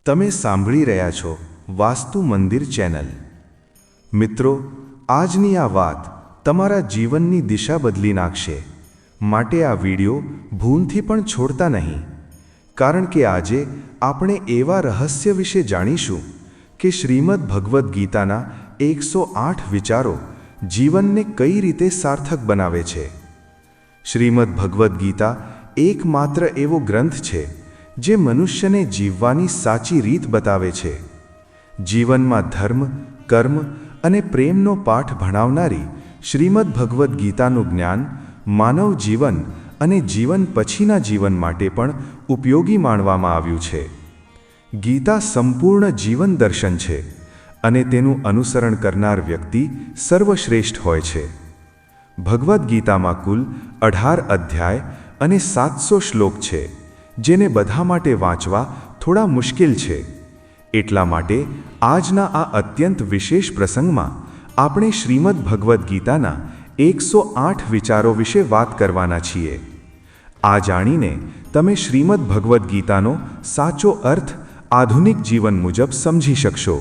તમે સાંભળી રહ્યા છો વાસ્તુ મંદિર ચેનલ। મિત્રો, આજની આ વાત તમારા જીવનની દિશા બદલી નાખશે, માટે આ વિડિયો ભૂલથી પણ છોડતા નહીં, કારણ કે આજે આપણે એવા રહસ્ય વિશે જાણીશું કે શ્રીમદ ભગવદ્ ગીતાના 108 વિચારો જીવનને કઈ રીતે સાર્થક બનાવે છે। શ્રીમદ ભગવદ્ ગીતા એકમાત્ર એવો ગ્રંથ છે જે મનુષ્યને જીવવાની સાચી રીત બતાવે છે। જીવનમાં ધર્મ, કર્મ અને પ્રેમનો પાઠ ભણાવનારી શ્રીમદ ભગવદ્ ગીતાનું જ્ઞાન માનવ જીવન અને જીવન પછીના જીવન માટે પણ ઉપયોગી માનવામાં આવ્યું છે। ગીતા સંપૂર્ણ જીવન દર્શન છે અને તેનું અનુસરણ કરનાર વ્યક્તિ સર્વશ્રેષ્ઠ હોય છે। ભગવદ્ ગીતામાં કુલ 18 અધ્યાય અને 700 શ્લોક છે, જેને બધા માટે વાંચવા થોડા મુશ્કેલ છે। એટલા માટે આજના આ અત્યંત વિશેષ પ્રસંગમાં આપણે શ્રીમદ ભગવદ્ ગીતાના 108 વિચારો વિશે વાત કરવાના છીએ। આ જાણીને તમે શ્રીમદ ભગવદ્ ગીતાનો સાચો અર્થ આધુનિક જીવન મુજબ સમજી શકશો।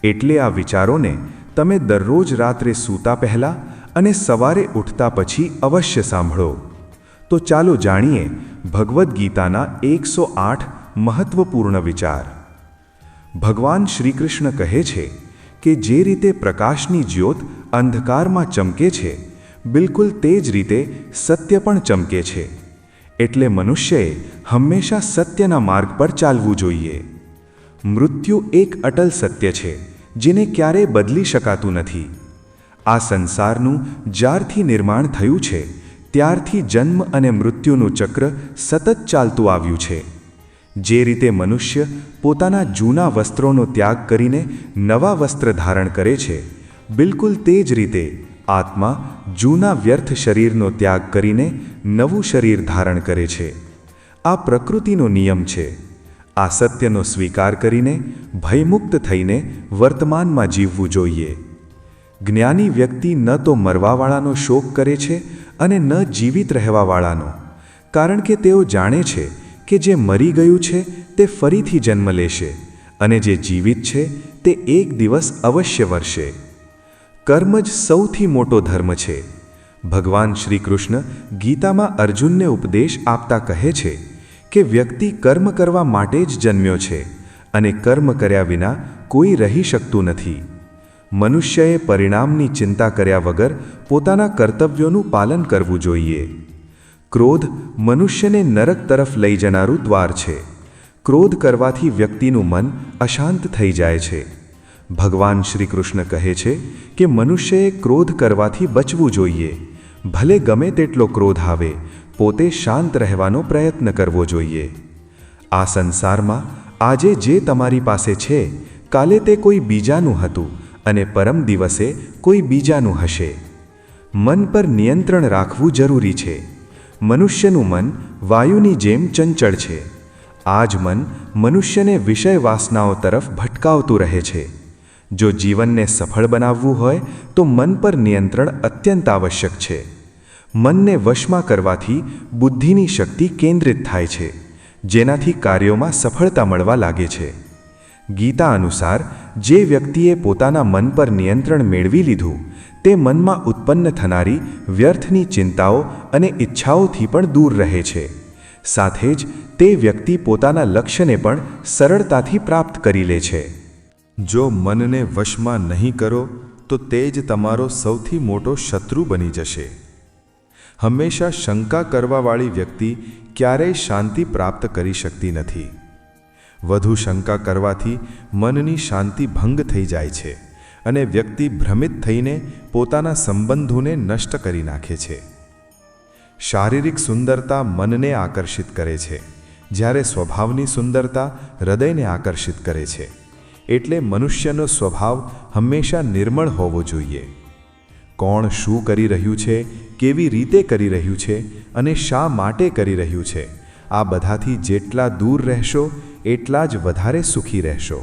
એટલે આ વિચારોને તમે દરરોજ રાત્રે સૂતા પહેલા અને સવારે ઉઠતા પછી અવશ્ય સાંભળો। તો ચાલો જાણીએ ભગવદ્ ગીતાના 108 મહત્વપૂર્ણ વિચાર। ભગવાન શ્રી કૃષ્ણ કહે છે કે જે રીતે પ્રકાશની જ્યોત અંધકારમાં ચમકે છે, બિલકુલ તે જ રીતે સત્ય પણ ચમકે છે। એટલે મનુષ્યએ હંમેશા સત્યના માર્ગ પર ચાલવું જોઈએ। મૃત્યુ એક અટલ સત્ય છે, જેને ક્યારેય બદલી શકાતું નથી। આ સંસારનું જ્યારથી નિર્માણ થયું છે ત્યારથી જન્મ અને મૃત્યુનું ચક્ર સતત ચાલતું આવ્યું છે। જે રીતે મનુષ્ય પોતાના જૂના વસ્ત્રોનો ત્યાગ કરીને નવા વસ્ત્ર ધારણ કરે છે, બિલકુલ તે જ રીતે આત્મા જૂના વ્યર્થ શરીરનો ત્યાગ કરીને નવું શરીર ધારણ કરે છે। આ પ્રકૃતિનો નિયમ છે। આ સત્યનો સ્વીકાર કરીને ભયમુક્ત થઈને વર્તમાનમાં જીવવું જોઈએ। જ્ઞાની વ્યક્તિ ન તો મરવાવાળાનો શોક કરે છે અને ન જીવિત રહેવાવાળાનો, કારણ કે તેઓ જાણે છે કે જે મરી ગયું છે તે ફરીથી જન્મ લેશે અને જે જીવિત છે તે એક દિવસ અવશ્ય વરશે। કર્મ જ સૌથી મોટો ધર્મ છે। ભગવાન શ્રી કૃષ્ણ ગીતામાં અર્જુનને ઉપદેશ આપતા કહે છે કે વ્યક્તિ કર્મ કરવા માટે જ જન્મ્યો છે અને કર્મ કર્યા વિના કોઈ રહી શકતું નથી। મનુષ્યએ પરિણામની ચિંતા કર્યા વગર પોતાના કર્તવ્યોનું પાલન કરવું જોઈએ। ક્રોધ મનુષ્યને નરક તરફ લઈ જનારું દ્વાર છે। ક્રોધ કરવાથી વ્યક્તિનું મન અશાંત થઈ જાય છે। ભગવાન શ્રી કૃષ્ણ કહે છે કે મનુષ્યએ ક્રોધ કરવાથી બચવું જોઈએ। ભલે ગમે તેટલો ક્રોધ આવે, પોતે શાંત રહેવાનો પ્રયત્ન કરવો જોઈએ। આ સંસારમાં આજે જે તમારી પાસે છે, કાલે તે કોઈ બીજાનું હતું અને પરમ દિવસે કોઈ બીજાનું હશે। મન પર નિયંત્રણ રાખવું જરૂરી છે। મનુષ્યનું મન વાયુની જેમ ચંચળ છે। આ જ મન મનુષ્યને વિષય વાસનાઓ તરફ ભટકાવતું રહે છે। જો જીવનને સફળ બનાવવું હોય તો મન પર નિયંત્રણ અત્યંત આવશ્યક છે। મનને વશમાં કરવાથી બુદ્ધિની શક્તિ કેન્દ્રિત થાય છે, જેનાથી કાર્યોમાં સફળતા મળવા લાગે છે। ગીતા અનુસાર જે વ્યક્તિએ પોતાના મન પર નિયંત્રણ મેળવી લીધું, તે મનમાં ઉત્પન્ન થનારી વ્યર્થની ચિંતાઓ અને ઈચ્છાઓથી પણ દૂર રહે છે। સાથે જ તે વ્યક્તિ પોતાના લક્ષ્યને પણ સરળતાથી પ્રાપ્ત કરી લે છે। જો મનને વશમાં નહીં કરો તો તે જ તમારો સૌથી મોટો શત્રુ બની જશે। હંમેશા શંકા કરવાવાળી વ્યક્તિ ક્યારેય શાંતિ પ્રાપ્ત કરી શકતી નથી। વધુ શંકા કરવાથી મનની શાંતિ ભંગ થઈ જાય છે અને વ્યક્તિ ભ્રમિત થઈને પોતાના સંબંધોને નષ્ટ કરી નાખે છે। શારીરિક સુંદરતા મનને આકર્ષિત કરે છે, જ્યારે સ્વભાવની સુંદરતા હૃદયને આકર્ષિત કરે છે। એટલે મનુષ્યનો સ્વભાવ હંમેશા નિર્મળ હોવો જોઈએ। કોણ શું કરી રહ્યું છે, કેવી રીતે કરી રહ્યું છે અને શા માટે કરી રહ્યું છે, આ બધાથી જેટલા દૂર રહેશો એટલા જ વધારે સુખી રહેશો।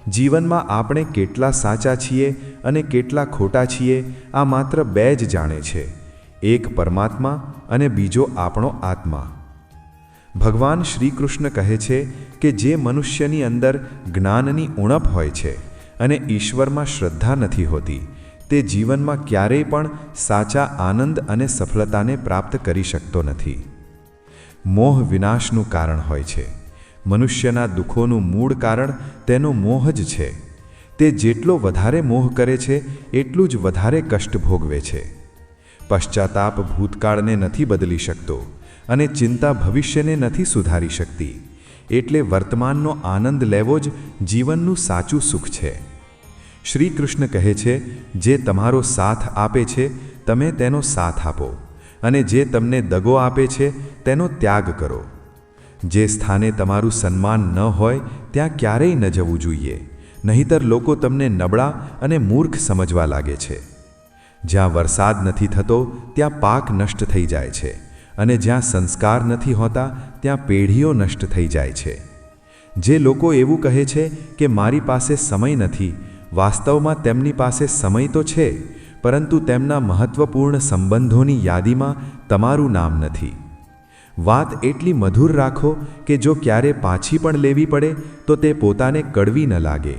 જીવનમાં આપણે કેટલા સાચા છીએ અને કેટલા ખોટા છીએ, આ માત્ર બે જ જાણે છે, એક પરમાત્મા અને બીજો આપણો આત્મા। ભગવાન શ્રી કૃષ્ણ કહે છે કે જે મનુષ્યની અંદર જ્ઞાનની ઉણપ હોય છે અને ઈશ્વરમાં શ્રદ્ધા નથી હોતી, તે જીવનમાં ક્યારેય પણ સાચા આનંદ અને સફળતાને પ્રાપ્ત કરી શકતો નથી. મોહ વિનાશનું કારણ હોય છે. મનુષ્યના દુઃખોનું મૂળ કારણ તેનો મોહ જ છે. તે જેટલો વધારે મોહ કરે છે એટલું જ વધારે કષ્ટ ભોગવે છે. પશ્ચાતાપ ભૂતકાળને નથી બદલી શકતો અને ચિંતા ભવિષ્યને નથી સુધારી શકતી. એટલે વર્તમાનનો આનંદ લેવો જ જીવનનું સાચું સુખ છે. શ્રી કૃષ્ણ કહે છે, જે તમારો સાથ આપે છે તમે તેનો સાથ આપો, અને જે તમને દગો આપે છે તેનો ત્યાગ કરો. જે સ્થાને તમારું સન્માન ન હોય ત્યાં ક્યારેય ન જવું જોઈએ, નહીંતર લોકો તમને નબળા અને મૂર્ખ સમજવા લાગે છે. જ્યાં વરસાદ નથી થતો ત્યાં પાક નષ્ટ થઈ જાય છે, અને જ્યાં સંસ્કાર નથી હોતા ત્યાં પેઢીઓ નષ્ટ થઈ જાય છે. જે લોકો એવું કહે છે કે મારી પાસે સમય નથી, વાસ્તવમાં તેમની પાસે સમય તો છે, પરંતુ તેમના મહત્વપૂર્ણ સંબંધોની યાદીમાં તમારું નામ નથી. વાત એટલી મધુર રાખો કે જો ક્યારે પાછી પણ લેવી પડે તો તે પોતાને કડવી ન લાગે.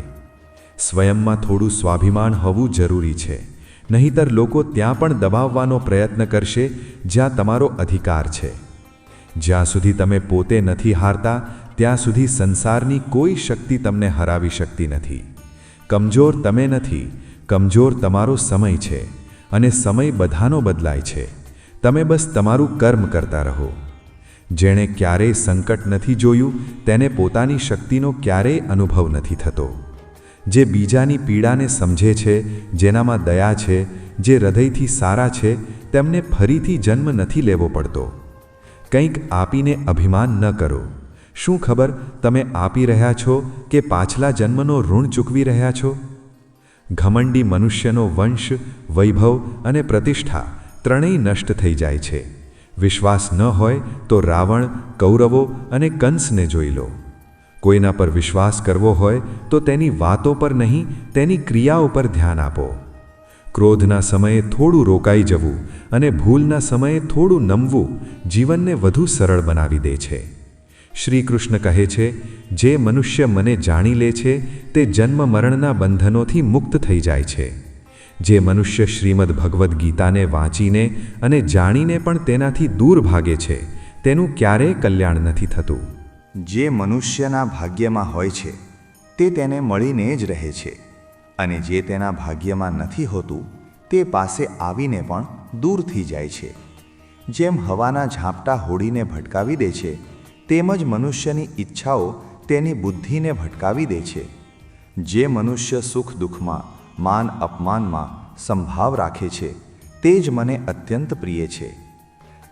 સ્વયંમાં થોડું સ્વાભિમાન હોવું જરૂરી છે, નહીંતર લોકો ત્યાં પણ દબાવવાનો પ્રયત્ન કરશે જ્યાં તમારો અધિકાર છે. જ્યાં સુધી તમે પોતે નથી હારતા ત્યાં સુધી સંસારની કોઈ શક્તિ તમને હરાવી શકતી નથી. કમજોર તમે નથી, કમજોર તમારો સમય છે, અને સમય બધાનો બદલાય છે. તમે બસ તમારું કર્મ કરતા રહો. જેણે ક્યારેય સંકટ નથી જોયું તેને પોતાની શક્તિનો ક્યારેય અનુભવ નથી થતો. જે બીજાની પીડાને સમજે છે, જેનામાં દયા છે, જે હૃદયથી સારા છે, તેમને ફરીથી જન્મ નથી લેવો પડતો. કંઈક આપીને અભિમાન ન કરો. શું ખબર તમે આપી રહ્યા છો કે પાછલા જન્મનો ઋણ ચૂકવી રહ્યા છો? ઘમંડી મનુષ્યનો વંશ, વૈભવ અને પ્રતિષ્ઠા ત્રણેય નષ્ટ થઈ જાય છે. વિશ્વાસ ન હોય તો રાવણ, કૌરવો અને કંસને જોઈ લો. કોઈના પર વિશ્વાસ કરવો હોય તો તેની વાતો પર નહીં, તેની ક્રિયાઓ પર ધ્યાન આપો. ક્રોધના સમયે થોડું રોકાઈ જવું અને ભૂલના સમયે થોડું નમવું જીવનને વધુ સરળ બનાવી દે છે. શ્રી કૃષ્ણ કહે છે, જે મનુષ્ય મને જાણી લે છે તે જન્મ મરણના બંધનોથી મુક્ત થઈ જાય છે. જે મનુષ્ય શ્રીમદ ભગવદ્ ગીતાને વાંચીને અને જાણીને પણ તેનાથી દૂર ભાગે છે તેનું ક્યારેય કલ્યાણ નથી થતું. જે મનુષ્યના ભાગ્યમાં હોય છે તે તેને મળીને જ રહે છે, અને જે તેના ભાગ્યમાં નથી હોતું તે પાસે આવીને પણ દૂર થઈ જાય છે. જેમ હવાના ઝાપટા હોડીને ભટકાવી દે છે, તેમ જ મનુષ્યની ઈચ્છાઓ તેની બુદ્ધિને ભટકાવી દે છે. જે મનુષ્ય સુખ દુઃખમાં, માન અપમાનમાં સંભાવ રાખે છે તે જ મને અત્યંત પ્રિય છે.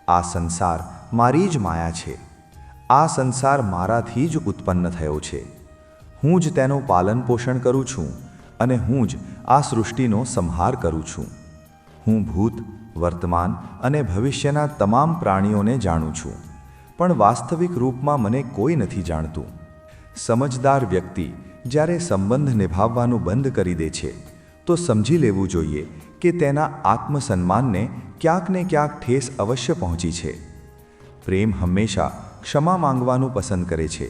આ સંસાર મારી જ માયા છે. આ સંસાર મારાથી જ ઉત્પન્ન થયો છે. હું જ તેનું પાલન પોષણ કરું છું, અને હું જ આ સૃષ્ટિનો સંહાર કરું છું. હું ભૂત, વર્તમાન અને ભવિષ્યના તમામ પ્રાણીઓને જાણું છું, પણ વાસ્તવિક રૂપમાં મને કોઈ નથી જાણતું. સમજદાર વ્યક્તિ જ્યારે સંબંધ નિભાવવાનું બંધ કરી દે છે તો સમજી લેવું જોઈએ કે તેના આત્મસન્માનને ક્યાંક ને ક્યાંક ઠેસ અવશ્ય પહોંચી છે. પ્રેમ હંમેશા ક્ષમા માંગવાનું પસંદ કરે છે,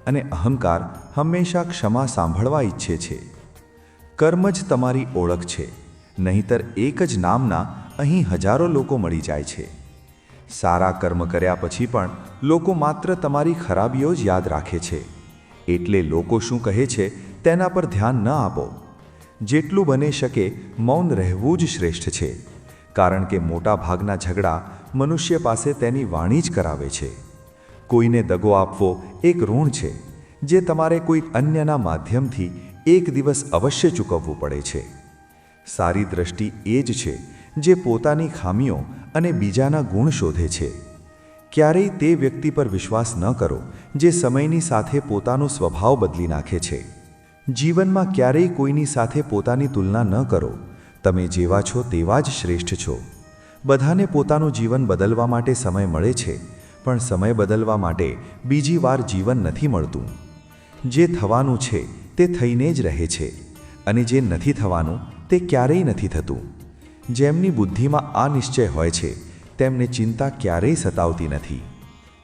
અને અહંકાર હંમેશા ક્ષમા સાંભળવા ઈચ્છે છે. કર્મ જ તમારી ઓળખ છે, નહીંતર એક જ નામના અહીં હજારો લોકો મળી જાય છે. સારા કર્મ કર્યા પછી પણ લોકો માત્ર તમારી ખરાબીઓ જ યાદ રાખે છે. એટલે લોકો શું કહે છે તેના પર ધ્યાન ન આપો. જેટલું બને શકે મૌન રહેવું જ શ્રેષ્ઠ છે, કારણ કે મોટા ભાગના ઝઘડા મનુષ્ય પાસે તેની વાણી જ કરાવે છે. કોઈને દગો આપવો એક ઋણ છે જે તમારે કોઈ અન્યના માધ્યમથી એક દિવસ અવશ્ય ચૂકવવું પડે છે. સારી દ્રષ્ટિ એ જ છે જે પોતાની ખામીઓ અને બીજાના ગુણ શોધે છે. ક્યારેય તે વ્યક્તિ પર વિશ્વાસ ન કરો જે સમયની સાથે પોતાનો સ્વભાવ બદલી નાખે છે. જીવનમાં ક્યારેય કોઈની સાથે પોતાની તુલના ન કરો. તમે જેવા છો તેવા જ શ્રેષ્ઠ છો. બધાને પોતાનું જીવન બદલવા માટે સમય મળે છે, પણ સમય બદલવા માટે બીજી વાર જીવન નથી મળતું. જે થવાનું છે તે થઈને જ રહે છે, અને જે નથી થવાનું તે ક્યારેય નથી થતું. જેમની બુદ્ધિમાં આ નિશ્ચય હોય છે તેમને ચિંતા ક્યારેય સતાવતી નથી.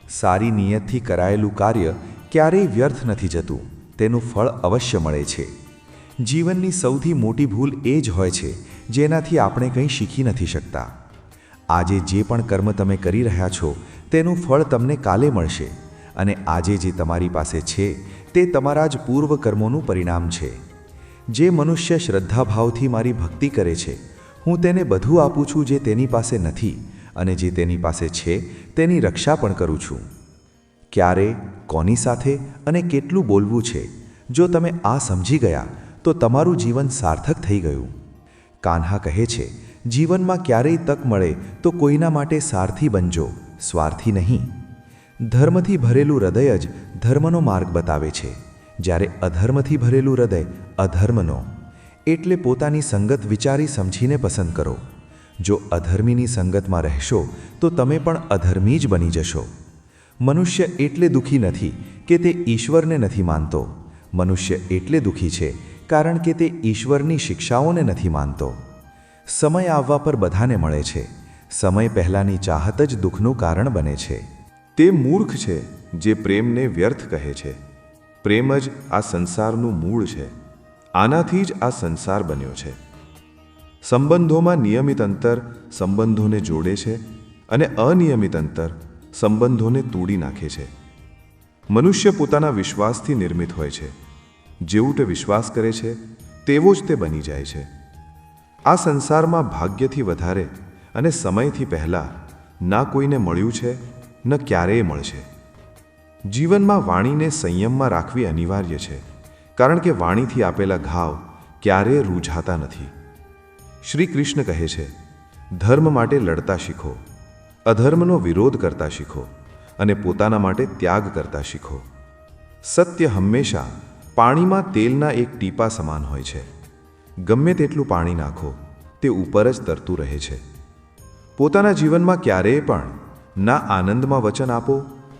સારી નિયતથી કરાયેલું કાર્ય ક્યારેય વ્યર્થ નથી જતું, તેનું ફળ અવશ્ય મળે છે. જીવનની સૌથી મોટી ભૂલ એ જ હોય છે જેનાથી આપણે કંઈ શીખી નથી શકતા. આજે જે પણ કર્મ તમે કરી રહ્યા છો તેનું ફળ તમને કાલે મળશે, અને આજે જે તમારી પાસે છે તે તમારા જ પૂર્વ કર્મોનું પરિણામ છે. જે મનુષ્ય શ્રદ્ધાભાવથી મારી ભક્તિ કરે છે, હું તેને બધું આપું છું જે તેની પાસે નથી, અને જે તેની પાસે છે તેની રક્ષા પણ કરું છું. ક્યારે, કોની સાથે અને કેટલું બોલવું છે, જો તમે આ સમજી ગયા તો તમારું જીવન સાર્થક થઈ ગયું. કાન્હા કહે છે, જીવનમાં ક્યારેય તક મળે તો કોઈના માટે સારથી બનજો, સ્વાર્થી નહીં. ધર્મથી ભરેલું હૃદય જ ધર્મનો માર્ગ બતાવે છે, જ્યારે અધર્મથી ભરેલું હૃદય અધર્મનો. એટલે પોતાની સંગત વિચારી સમજીને પસંદ કરો. જો અધર્મીની સંગતમાં રહેશો તો તમે પણ અધર્મી જ બની જશો. મનુષ્ય એટલે દુઃખી નથી કે તે ઈશ્વરને નથી માનતો. મનુષ્ય એટલે દુઃખી છે કારણ કે તે ઈશ્વરની શિક્ષાઓને નથી માનતો. સમય આવવા પર બધાને મળે છે. સમય પહેલાંની ચાહત જ દુઃખનું કારણ બને છે. તે મૂર્ખ છે જે પ્રેમને વ્યર્થ કહે છે. પ્રેમ જ આ સંસારનું મૂળ છે. આનાથી જ આ સંસાર બન્યો છે. સંબંધોમાં નિયમિત અંતર સંબંધોને જોડે છે, અને અનિયમિત અંતર સંબંધોને તોડી નાખે છે. મનુષ્ય પોતાના વિશ્વાસથી નિર્મિત હોય છે. જેવું તે વિશ્વાસ કરે છે તેવો જ તે બની જાય છે. આ સંસારમાં ભાગ્યથી વધારે અને સમયથી પહેલાં ના કોઈને મળ્યું છે ન ક્યારેય મળશે. જીવનમાં વાણીને સંયમમાં રાખવી અનિવાર્ય છે, કારણ કે વાણીથી આપેલા ઘાવ ક્યારેય રૂઝાતા નથી. શ્રી કૃષ્ણ કહે છે, ધર્મ માટે લડતા શીખો, અધર્મનો વિરોધ કરતા શીખો, અને પોતાના માટે ત્યાગ કરતા શીખો. સત્ય હંમેશા પાણીમાં તેલના એક ટીપા સમાન હોય છે. ગમે તેટલું પાણી નાખો, તે ઉપર જ તરતું રહે છે. પોતાના જીવનમાં ક્યારેય પણ ના આનંદમાં વચન આપો,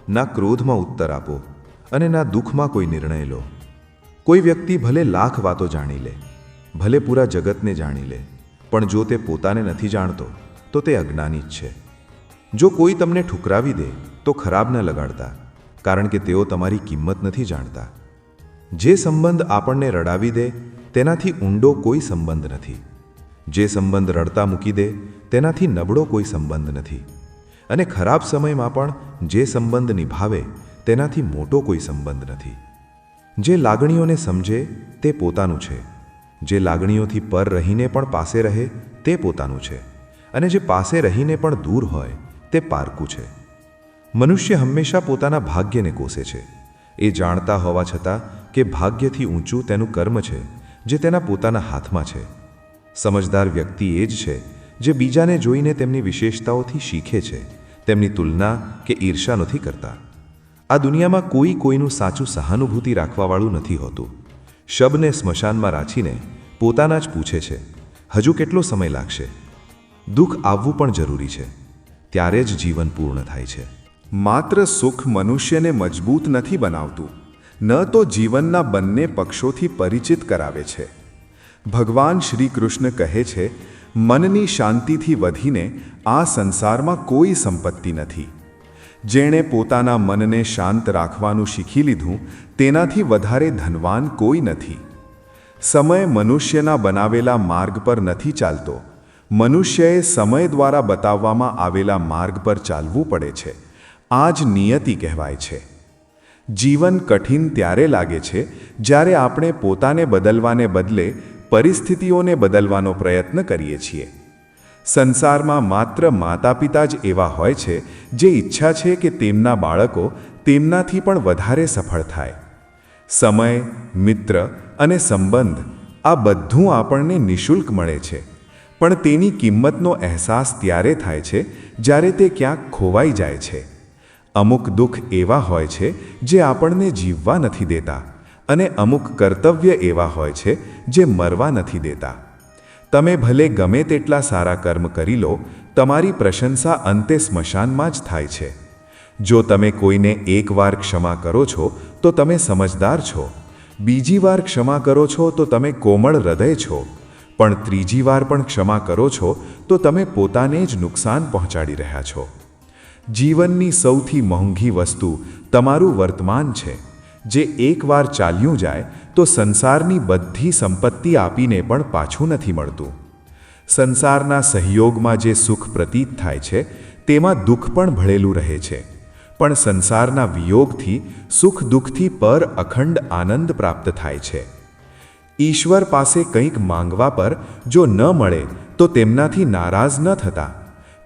ના ક્રોધમાં ઉત્તર આપો, અને ના દુઃખમાં કોઈ નિર્ણય લો. કોઈ વ્યક્તિ ભલે લાખ વાતો જાણી લે, ભલે પૂરા જગતને જાણી લે, પણ જો તે પોતાને નથી જાણતો તો તે અજ્ઞાની જ છે. જો કોઈ તમને ઠુકરાવી દે તો ખરાબ ન લગાડતા, કારણ કે તેઓ તમારી કિંમત નથી જાણતા. જે સંબંધ આપણને રડાવી દે તેનાથી ઊંડો કોઈ સંબંધ નથી. જે સંબંધ રડતા મૂકી દે તેનાથી નબળો કોઈ સંબંધ નથી. અને ખરાબ સમયમાં પણ જે સંબંધ નિભાવે તેનાથી મોટો કોઈ સંબંધ નથી. જે લાગણીઓને સમજે તે પોતાનું છે. જે લાગણીઓથી પર રહીને પણ પાસે રહે તે પોતાનું છે, અને જે પાસે રહીને પણ દૂર હોય તે પારકું છે. મનુષ્ય હંમેશા પોતાના ભાગ્યને કોસે છે, એ જાણતા હોવા છતાં કે ભાગ્યથી ઊંચું તેનું કર્મ છે જે તેના પોતાના હાથમાં છે. સમજદાર વ્યક્તિ એ જ છે જે બીજાને જોઈને તેમની વિશેષતાઓથી શીખે છે, તેમની તુલના કે ઈર્ષા નથી કરતા. આ દુનિયામાં કોઈ કોઈનું સાચું સહાનુભૂતિ રાખવાવાળું નથી હોતું. શબને સ્મશાનમાં રાખીને પોતાના જ પૂછે છે, હજુ કેટલો સમય લાગશે? દુઃખ આવવું પણ જરૂરી છે, ત્યારે જ જીવન પૂર્ણ થાય છે. માત્ર સુખ મનુષ્યને મજબૂત નથી બનાવતું, ન તો જીવનના બંને પક્ષોથી પરિચિત કરાવે છે. ભગવાન શ્રી કૃષ્ણ કહે છે, મનની શાંતિથી વધીને આ સંસારમાં કોઈ સંપત્તિ નથી. જેણે પોતાના મનને શાંત રાખવાનું શીખી લીધું તેનાથી વધારે ધનવાન કોઈ નથી. સમય મનુષ્યના બનાવેલા માર્ગ પર નથી ચાલતો. મનુષ્યએ સમય દ્વારા બતાવવામાં આવેલા માર્ગ પર ચાલવું પડે છે. આ જ નિયતિ કહેવાય છે. જીવન કઠિન ત્યારે લાગે છે જ્યારે આપણે પોતાને બદલવાને બદલે પરિસ્થિતિઓને બદલવાનો પ્રયત્ન કરીએ છીએ. સંસારમાં માત્ર માતા પિતા જ એવા હોય છે જે ઈચ્છા છે કે તેમના બાળકો તેમનાથી પણ વધારે સફળ થાય. સમય, મિત્ર અને સંબંધ આ બધું આપણને નિઃશુલ્ક મળે છે, પણ તેની કિંમતનો અહેસાસ ત્યારે થાય છે જ્યારે તે ક્યાંક ખોવાઈ જાય છે. અમુક દુઃખ એવા હોય છે જે આપણને જીવવા નથી દેતા, અને અમુક કર્તવ્ય એવા હોય છે જે મરવા નથી દેતા. તમે ભલે ગમે તેટલા સારા કર્મ કરી લો, તમારી પ્રશંસા અંતે સ્મશાનમાં જ થાય છે. જો તમે કોઈને એકવાર ક્ષમા કરો છો તો તમે સમજદાર છો, બીજી વાર ક્ષમા કરો છો તો તમે કોમળ હૃદય છો, પણ ત્રીજી વાર પણ ક્ષમા કરો છો તો તમે પોતાને જ નુકસાન પહોંચાડી રહ્યા છો. જીવનની સૌથી મોંઘી વસ્તુ તમારું વર્તમાન છે, જે એકવાર ચાલ્યું જાય તો સંસારની બધી સંપત્તિ આપીને પણ પાછું નથી મળતું. સંસારના સહયોગમાં જે સુખ પ્રતીત થાય છે તેમાં દુઃખ પણ ભળેલું રહે છે, પણ સંસારના વિયોગથી સુખ દુઃખથી પર અખંડ આનંદ પ્રાપ્ત થાય છે. ઈશ્વર પાસે કંઈક માંગવા પર જો ન મળે તો તેમનાથી નારાજ ન થતા,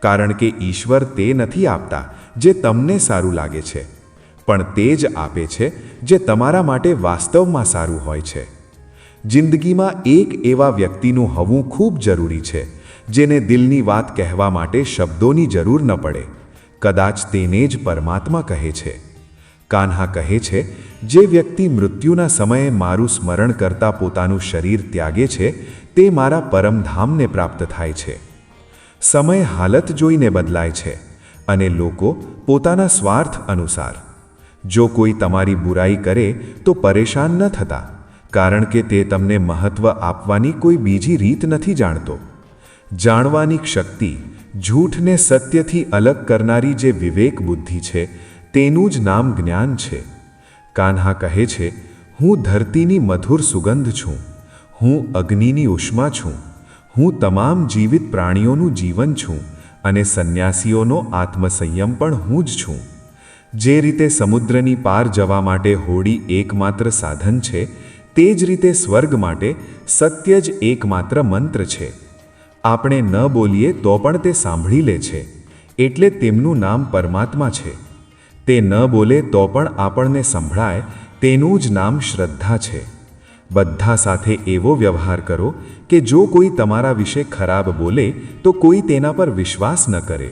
કારણ કે ઈશ્વર તે નથી આપતા જે તમને સારું લાગે છે, પણ તે જ આપે છે જે તમારા માટે વાસ્તવમાં સારું હોય છે. જિંદગીમાં એક એવા વ્યક્તિનું હોવું ખૂબ જરૂરી છે જેને દિલની વાત કહેવા માટે શબ્દોની જરૂર ન પડે. કદાચ તેને જ પરમાત્મા કહે છે. કાન્હા કહે છે, જે વ્યક્તિ મૃત્યુના સમયે મારું સ્મરણ કરતા પોતાનું શરીર ત્યાગે છે તે મારા પરમધામને પ્રાપ્ત થાય છે. સમય હાલત જોઈને બદલાય છે અને લોકો પોતાના સ્વાર્થ અનુસાર. જો કોઈ તમારી બુરાઈ કરે તો પરેશાન ન થતા, કારણ કે તે તમને મહત્વ આપવાની કોઈ બીજી રીત નથી જાણતો. જાણવાની શક્તિ, જૂઠને સત્યથી અલગ કરનારી જે વિવેક બુદ્ધિ છે તેનું જ નામ જ્ઞાન છે. કાન્હા કહે છે, હું ધરતીની મધુર સુગંધ છું, હું અગ્નિની ઉષ્મા છું, હું તમામ જીવિત પ્રાણીઓનું જીવન છું અને સંન્યાસીઓનો આત્મસંયમ પણ હું જ છું. જે રીતે સમુદ્રની પાર જવા માટે હોડી એકમાત્ર સાધન છે, તે જ રીતે સ્વર્ગ માટે સત્ય જ એકમાત્ર મંત્ર છે. આપણે ન બોલીએ તો પણ તે સાંભળી લે છે, એટલે તેમનું નામ પરમાત્મા છે. તે ન બોલે તો પણ આપણને સંભળાય, તેનું જ નામ શ્રદ્ધા છે. બધા સાથે એવો વ્યવહાર કરો કે જો કોઈ તમારા વિશે ખરાબ બોલે તો કોઈ તેના પર વિશ્વાસ ન કરે.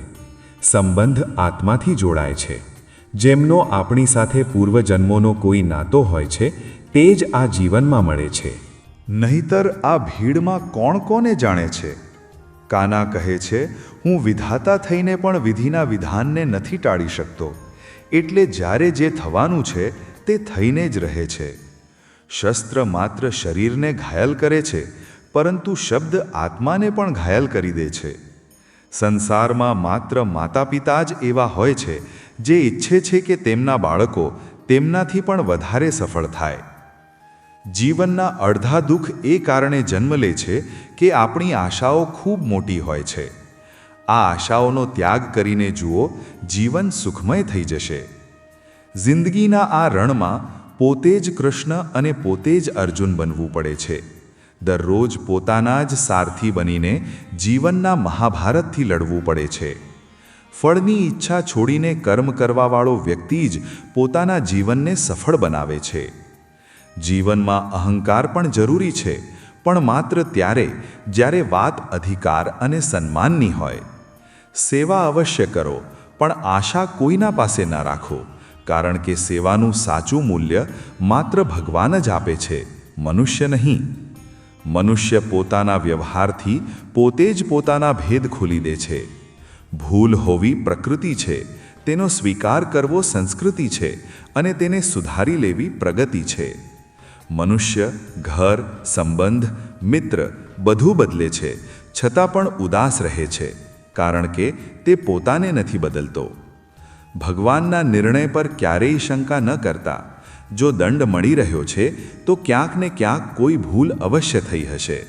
સંબંધ આત્માથી જોડાય છે. જેમનો આપણી સાથે પૂર્વજન્મોનો કોઈ નાતો હોય છે તે જ આ જીવનમાં મળે છે. નહીતર આ ભીડમાં કોણ કોને જાણે છે? કાના કહે છે, હું વિધાતા થઈને પણ વિધિના વિધાનને નથી ટાળી શકતો, એટલે જ્યારે જે થવાનું છે તે થઈને જ રહે છે. શસ્ત્ર માત્ર શરીરને ઘાયલ કરે છે, પરંતુ શબ્દ આત્માને પણ ઘાયલ કરી દે છે. સંસારમાં માત્ર માતા પિતા જ એવા હોય છે જે ઈચ્છે છે કે તેમના બાળકો તેમનાથી પણ વધારે સફળ થાય. જીવનના અડધા દુઃખ એ કારણે જન્મ લે છે કે આપણી આશાઓ ખૂબ મોટી હોય છે. આ આશાઓનો ત્યાગ કરીને જુઓ, જીવન સુખમય થઈ જશે. જિંદગીના આ રણમાં પોતે જ કૃષ્ણ અને પોતે જ અર્જુન બનવું પડે છે. દરરોજ પોતાના જ સારથી બનીને જીવનના મહાભારતથી લડવું પડે છે. ફળની ઈચ્છા છોડીને કર્મ કરવાવાળો વ્યક્તિ જ પોતાના જીવનને સફળ બનાવે છે. જીવનમાં અહંકાર પણ જરૂરી છે, પણ માત્ર ત્યારે જ્યારે વાત અધિકાર અને સન્માનની હોય. સેવા અવશ્ય કરો, પણ આશા કોઈના પાસે ન રાખો, કારણ કે સેવાનું સાચું મૂલ્ય માત્ર ભગવાન જ આપે છે, મનુષ્ય નહીં. મનુષ્ય પોતાના વ્યવહારથી પોતે જ પોતાના ભેદ ખોલી દે છે. ભૂલ હોવી પ્રકૃતિ છે, તેનો સ્વીકાર કરવો સંસ્કૃતિ છે અને તેને સુધારી લેવી પ્રગતિ છે. મનુષ્ય ઘર, સંબંધ, મિત્ર બધું બદલે છે, છતાં પણ ઉદાસ રહે છે, કારણ કે તે પોતાને નથી બદલતો. ભગવાનના નિર્ણય પર ક્યારેય શંકા ન કરતા. જો દંડ મળી રહ્યો છે તો ક્યાંક ને ક્યાંક કોઈ ભૂલ અવશ્ય થઈ હશે.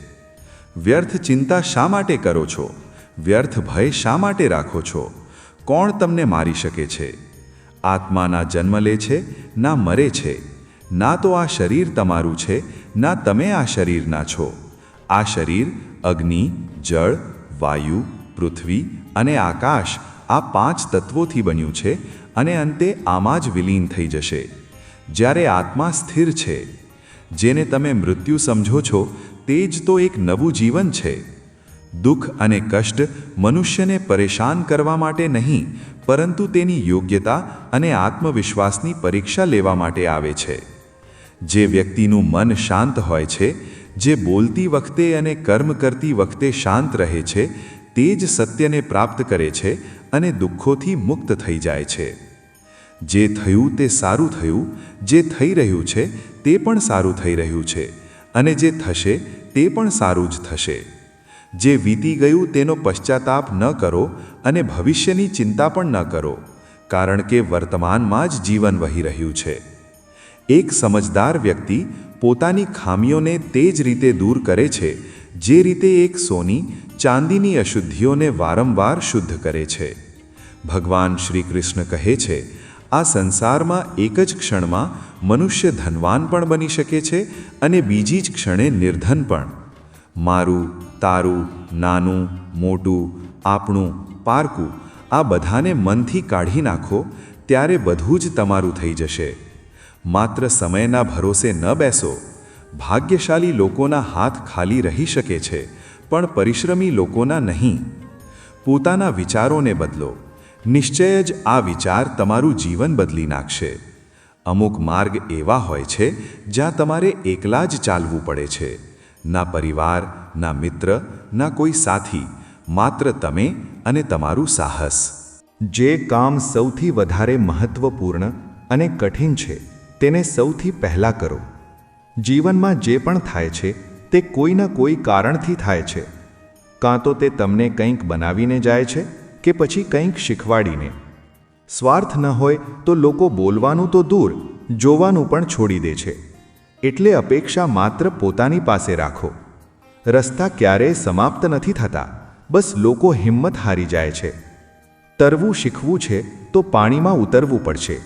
વ્યર્થ ચિંતા શા માટે કરો છો? વ્યર્થ ભય શા માટે રાખો છો? કોણ તમને મારી શકે છે? આત્મા ના જન્મ લે છે, ના મરે છે. ના તો આ શરીર તમારું છે, ના તમે આ શરીરના છો. આ શરીર અગ્નિ, જળ, વાયુ, પૃથ્વી અને આકાશ આ 5 તત્વોથી બન્યું છે અને અંતે આમાં જ વિલીન થઈ જશે. જ્યારે આત્મા સ્થિર છે, જેને તમે મૃત્યુ સમજો છો, તે જ તો એક નવું જીવન છે. દુઃખ અને કષ્ટ મનુષ્યને પરેશાન કરવા માટે નહીં, પરંતુ તેની યોગ્યતા અને આત્મવિશ્વાસની પરીક્ષા લેવા માટે આવે છે. જે વ્યક્તિનું મન શાંત હોય છે, જે બોલતી વખતે અને કર્મ કરતી વખતે શાંત રહે છે, તે જ સત્યને પ્રાપ્ત કરે છે અને દુઃખોથી મુક્ત થઈ જાય છે. જે થયું તે સારું થયું, જે થઈ રહ્યું છે તે પણ સારું થઈ રહ્યું છે, અને જે થશે તે પણ સારું જ થશે. જે વીતી ગયું તેનો પશ્ચાતાપ ન કરો અને ભવિષ્યની ચિંતા પણ ન કરો. કારણ કે વર્તમાનમાં જ જીવન વહી રહ્યું છે. એક સમજદાર વ્યક્તિ પોતાની ખામીઓને તે જ રીતે દૂર કરે છે જે રીતે એક સોની ચાંદીની અશુદ્ધિઓને વારંવાર શુદ્ધ કરે છે. ભગવાન શ્રી કૃષ્ણ કહે છે, આ સંસારમાં એક જ ક્ષણમાં મનુષ્ય ધનવાન પણ બની શકે છે અને બીજી જ ક્ષણે નિર્ધન પણ. મારું, તારું, નાનું, મોટું, આપણું, પારકું આ બધાને મનથી કાઢી નાખો ત્યારે બધું જ તમારું થઈ જશે. માત્ર સમયના ભરોસે ન બેસો. ભાગ્યશાળી લોકોના હાથ ખાલી રહી શકે છે, પણ પરિશ્રમી લોકોના નહીં. પોતાના વિચારોને બદલો. નિશ્ચય જ આ વિચાર તમારું જીવન બદલી નાખશે. અમુક માર્ગ એવા હોય છે જ્યાં તમારે એકલા જ ચાલવું પડે છે. ના પરિવાર, ના મિત્ર, ના કોઈ સાથી, માત્ર તમે અને તમારું સાહસ. જે કામ સૌથી વધારે મહત્વપૂર્ણ અને કઠિન છે તેને સૌથી પહેલાં કરો. જીવનમાં જે પણ થાય છે તે કોઈના કોઈ કારણથી થાય છે. કાં તો તે તમને કંઈક બનાવીને જાય છે કે પછી કંઈક શીખવાડીને. સ્વાર્થ ન હોય તો લોકો બોલવાનું તો દૂર, જોવાનું પણ છોડી દે છે. એટલે અપેક્ષા માત્ર પોતાની પાસે રાખો. રસ્તા ક્યારેય સમાપ્ત નથી થતા, બસ લોકો હિંમત હારી જાય છે. તરવું શીખવું છે તો પાણીમાં ઉતરવું પડશે.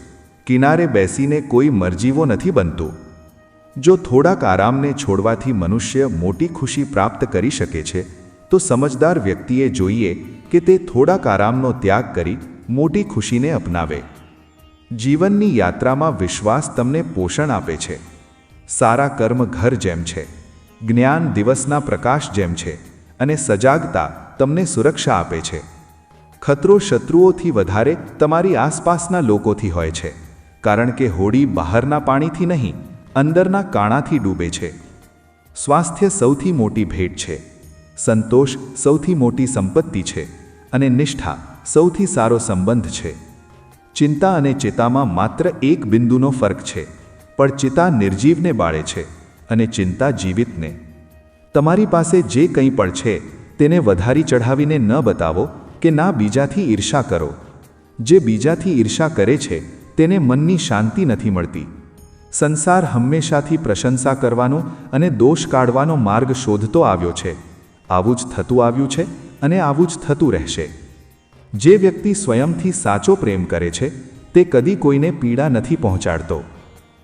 કિનારે બેસીને કોઈ મરજીવો નથી બનતો. જો થોડાક આરામને છોડવાથી મનુષ્ય મોટી ખુશી પ્રાપ્ત કરી શકે છે, તો સમજદાર વ્યક્તિએ જોઈએ કે તે થોડાક આરામનો ત્યાગ કરી મોટી ખુશીને અપનાવે. જીવનની યાત્રામાં વિશ્વાસ તમને પોષણ આપે છે. સારા કર્મ ઘર જેમ છે, જ્ઞાન દિવસના પ્રકાશ જેમ છે અને સજાગતા તમને સુરક્ષા આપે છે. ખતરો શત્રુઓથી વધારે તમારી આસપાસના લોકોથી હોય છે, કારણ કે હોડી બહારના પાણીથી નહીં, અંદરના કાણાથી ડૂબે છે. સ્વાસ્થ્ય સૌથી મોટી ભેટ છે. સંતોષ સૌથી મોટી સંપત્તિ છે અને નિષ્ઠા સૌથી સારો સંબંધ છે. ચિંતા અને ચિતામાં માત્ર એક બિંદુનો ફરક છે, પણ ચિતા નિર્જીવને બાળે છે અને ચિંતા જીવિતને. તમારી પાસે જે કંઈ પણ છે તેને વધારી ચઢાવીને ન બતાવો કે ના બીજાથી ઈર્ષા કરો. જે બીજાથી ઈર્ષા કરે છે તેને મનની શાંતિ નથી મળતી. સંસાર હંમેશાથી પ્રશંસા કરવાનો અને દોષ કાઢવાનો માર્ગ શોધતો આવ્યો છે. આવું જ થતું આવ્યું છે અને આવું જ થતું રહેશે. જે વ્યક્તિ સ્વયંથી સાચો પ્રેમ કરે છે તે કદી કોઈને પીડા નથી પહોંચાડતો.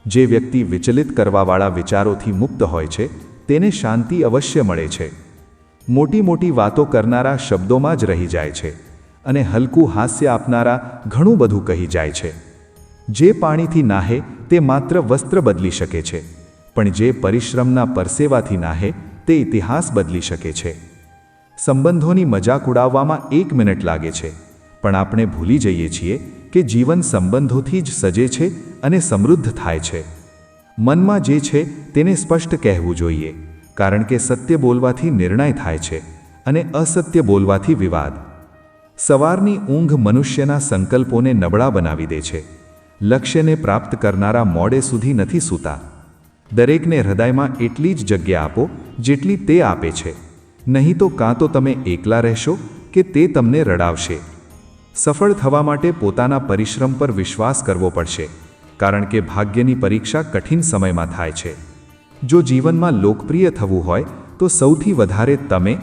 જે વ્યક્તિ વિચલિત કરવાવાળા વિચારોથી મુક્ત હોય છે તેને શાંતિ અવશ્ય મળે છે. મોટી મોટી વાતો કરનારા શબ્દોમાં જ રહી જાય છે અને હલકું હાસ્ય આપનારા ઘણું બધું કહી જાય છે. જે પાણીથી નાહે તે માત્ર વસ્ત્ર બદલી શકે છે, પણ જે પરિશ્રમના પરસેવાથી નાહે તે ઇતિહાસ બદલી શકે છે. સંબંધોની મજાક ઉડાવવામાં 1 મિનિટ લાગે છે, પણ આપણે ભૂલી જઈએ છીએ કે જીવન સંબંધોથી જ સજે છે અને સમૃદ્ધ થાય છે. મનમાં જે છે તેને સ્પષ્ટ કહેવું જોઈએ, કારણ કે સત્ય બોલવાથી નિર્ણય થાય છે અને અસત્ય બોલવાથી વિવાદ. સવારની ઊંઘ મનુષ્યના સંકલ્પોને નબળા બનાવી દે છે. લક્ષ્યને પ્રાપ્ત કરનારા મોડે સુધી નથી સૂતા. દરેકને હૃદયમાં એટલી જ જગ્યા આપો જેટલી તે આપે છે. નહીં તો કાં તો તમે એકલા રહેશો કે તે તમને રડાવશે. સફળ થવા માટે પોતાના પરિશ્રમ પર વિશ્વાસ કરવો પડશે, કારણ કે ભાગ્યની પરીક્ષા કઠિન સમયમાં થાય છે. જો જીવનમાં લોકપ્રિય થવું હોય તો સૌથી વધારે તમે,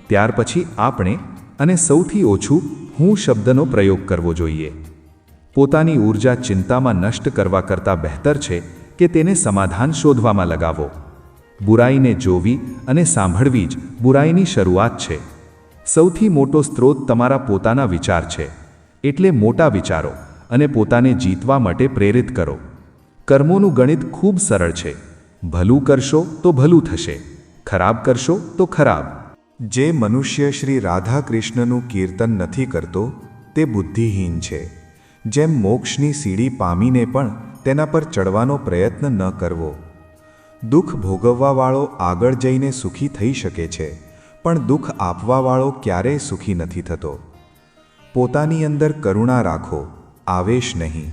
ત્યાર પછી આપણે અને સૌથી ઓછું હું શબ્દનો પ્રયોગ કરવો જોઈએ. પોતાની ઊર્જા ચિંતામાં નષ્ટ કરવા કરતાં બહેતર છે કે તેને સમાધાન શોધવામાં લગાવો. બુરાઈને જોવી અને સાંભળવી જ બુરાઈની શરૂઆત છે. સૌથી મોટો સ્ત્રોત તમારા પોતાના વિચાર છે. એટલે મોટા વિચારો અને પોતાને જીતવા માટે પ્રેરિત કરો. કર્મોનું ગણિત ખૂબ સરળ છે. ભલું કરશો તો ભલું થશે, ખરાબ કરશો તો ખરાબ. જે મનુષ્ય શ્રી રાધા કૃષ્ણનું કીર્તન નથી કરતો તે બુદ્ધિહીન છે. જેમ મોક્ષની સીડી પામીને પણ તેના પર ચડવાનો પ્રયત્ન ન કરવો. દુઃખ ભોગવવાવાળો આગળ જઈને સુખી થઈ શકે છે, પણ દુઃખ આપવાવાળો ક્યારેય સુખી નથી થતો. પોતાની અંદર કરુણા રાખો, આવેશ નહીં.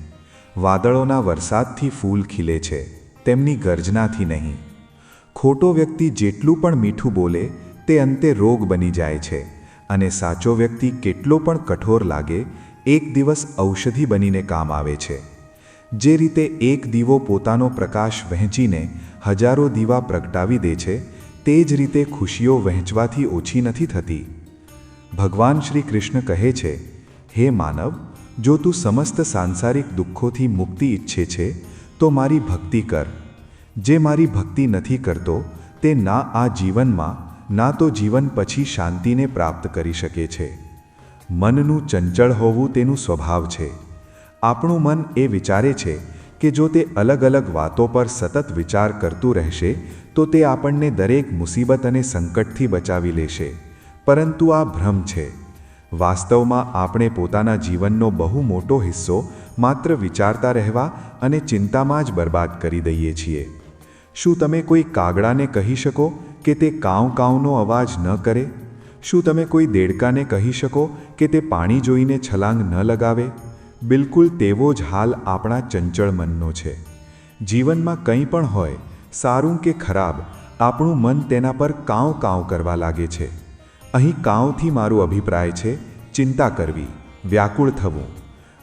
વાદળોના વરસાદથી ફૂલ ખીલે છે, તેમની ગર્જનાથી નહીં. ખોટો વ્યક્તિ જેટલું પણ મીઠું બોલે તે અંતે રોગ બની જાય છે, અને સાચો વ્યક્તિ કેટલો પણ કઠોર લાગે એક દિવસ ઔષધિ બનીને કામ આવે છે. જે રીતે એક દીવો પોતાનો પ્રકાશ વહેંચીને હજારો દીવા પ્રગટાવી દે છે, તે જ રીતે ખુશીઓ વહેંચવાથી ઓછી નથી થતી. ભગવાન શ્રી કૃષ્ણ કહે છે, હે માનવ, જો તું સમસ્ત સાંસારિક દુઃખોથી મુક્તિ ઈચ્છે છે તો મારી ભક્તિ કર. જે મારી ભક્તિ નથી કરતો તે ના આ જીવનમાં ના તો જીવન પછી શાંતિને પ્રાપ્ત કરી શકે છે. મનનું ચંચળ હોવું તેનું સ્વભાવ છે. આપણું મન એ વિચારે છે કે જો તે અલગ અલગ વાતો પર સતત વિચાર કરતું રહેશે તો તે આપણને દરેક મુસીબત અને સંકટથી બચાવી લેશે, પરંતુ આ ભ્રમ છે. વાસ્તવમાં આપણે પોતાના જીવનનો બહુ મોટો હિસ્સો માત્ર વિચારતા રહેવા અને ચિંતામાં જ બરબાદ કરી દઈએ છીએ. શું તમે કોઈ કાગડાને કહી શકો કે તે કાઉં કાઉંનો અવાજ ન કરે? શું તમે કોઈ દેડકાને કહી શકો કે તે પાણી જોઈને છલાંગ ન લગાવે? બિલકુલ તેવો જ હાલ આપણા ચંચળ મનનો છે. જીવનમાં કંઈ પણ હોય, સારું કે ખરાબ, આપણું મન તેના પર કાઉં કાઉં કરવા લાગે છે. અહીં કાઉંથી મારો અભિપ્રાય છે ચિંતા કરવી, વ્યાકુળ થવું.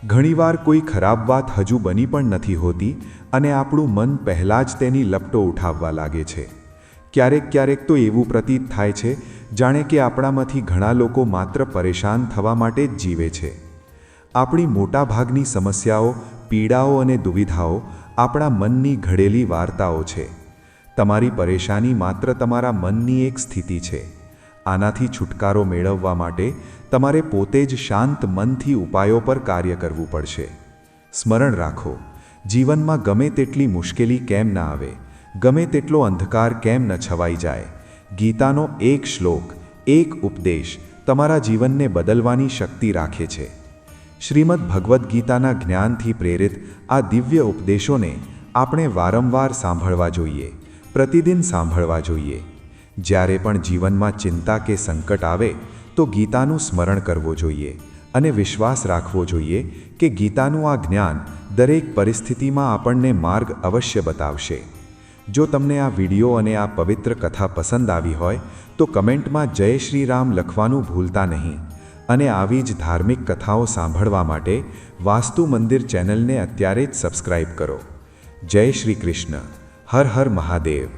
ઘણીવાર કોઈ ખરાબ વાત હજુ બની પણ નથી હોતી અને આપણું મન પહેલાં જ તેની લપટો ઉઠાવવા લાગે છે. ક્યારેક તો એવું પ્રતીત થાય છે જાણે કે આપણામાંથી ઘણા લોકો માત્ર પરેશાન થવા માટે જ જીવે છે. આપણી મોટાભાગની સમસ્યાઓ, પીડાઓ અને દુવિધાઓ આપણા મનની ઘડેલી વાર્તાઓ છે. તમારી પરેશાની માત્ર તમારા મનની એક સ્થિતિ છે. આનાથી છુટકારો મેળવવા માટે તમારે પોતે જ શાંત મનથી ઉપાયો પર કાર્ય કરવું પડશે. સ્મરણ રાખો, જીવનમાં ગમે તેટલી મુશ્કેલી કેમ ના આવે, ગમે તેટલો અંધકાર કેમ ન છવાઈ જાય, ગીતાનો એક શ્લોક, એક ઉપદેશ તમારા જીવનને બદલવાની શક્તિ રાખે છે. શ્રીમદ્ ભગવદ્ ગીતાના જ્ઞાનથી પ્રેરિત આ દિવ્ય ઉપદેશોને આપણે વારંવાર સાંભળવા જોઈએ, પ્રતિદિન સાંભળવા જોઈએ. જ્યારે પણ જીવનમાં ચિંતા કે સંકટ આવે તો ગીતાનું સ્મરણ કરવું જોઈએ અને વિશ્વાસ રાખવો જોઈએ કે ગીતાનું આ જ્ઞાન દરેક પરિસ્થિતિમાં આપણને માર્ગ અવશ્ય બતાવશે. જો તમને આ વિડીયો અને આ પવિત્ર કથા પસંદ આવી હોય તો કમેન્ટમાં જય શ્રી રામ લખવાનું ભૂલતા નહીં. અને આવી જ ધાર્મિક કથાઓ સાંભળવા માટે વાસ્તુ મંદિર ચેનલને અત્યારે જ સબસ્ક્રાઇબ કરો. જય શ્રી કૃષ્ણ. હર હર મહાદેવ.